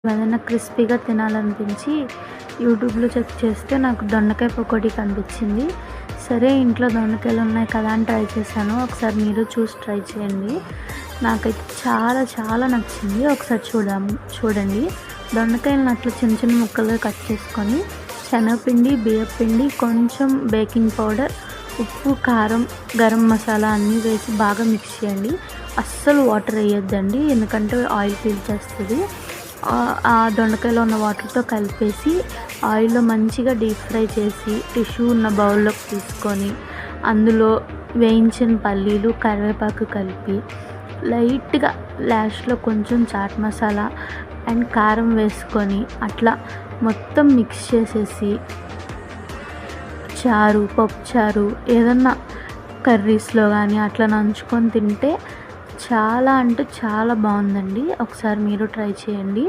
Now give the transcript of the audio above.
ఏదైనా క్రిస్పీగా తినాలనిపించి యూట్యూబ్లో చెక్ చేస్తే నాకు దొండకాయ పకోడీ కనిపించింది. సరే ఇంట్లో దొండకాయలు ఉన్నాయి కదా అని ట్రై చేశాను. ఒకసారి మీరు చూసి ట్రై చేయండి. నాకైతే చాలా చాలా నచ్చింది. ఒకసారి చూడండి. దొండకాయలను అట్లా చిన్న చిన్న ముక్కలుగా కట్ చేసుకొని శనగపిండి, బియ్యపిండి, కొంచెం బేకింగ్ పౌడర్, ఉప్పు, కారం, గరం మసాలా అన్నీ వేసి బాగా మిక్స్ చేయండి. అస్సలు వాటర్ వేయొద్దండి, ఎందుకంటే ఆయిల్ పీల్చేస్తుంది. ఆ దొండకాయలో ఉన్న వాటర్తో కలిపేసి ఆయిల్లో మంచిగా డీప్ ఫ్రై చేసి టిష్యూ ఉన్న బౌల్లోకి తీసుకొని అందులో వేయించిన పల్లీలు, కరివేపాకు కలిపి లైట్గా లాస్ట్లో కొంచెం చాట్ మసాలా అండ్ కారం వేసుకొని అట్లా మొత్తం మిక్స్ చేసేసి చారు, పప్పుచారు ఏదన్నా కర్రీస్లో కానీ అట్లా నంచుకొని తింటే చాలా అంటే చాలా బాగుందండి. ఒకసారి మీరు ట్రై చేయండి.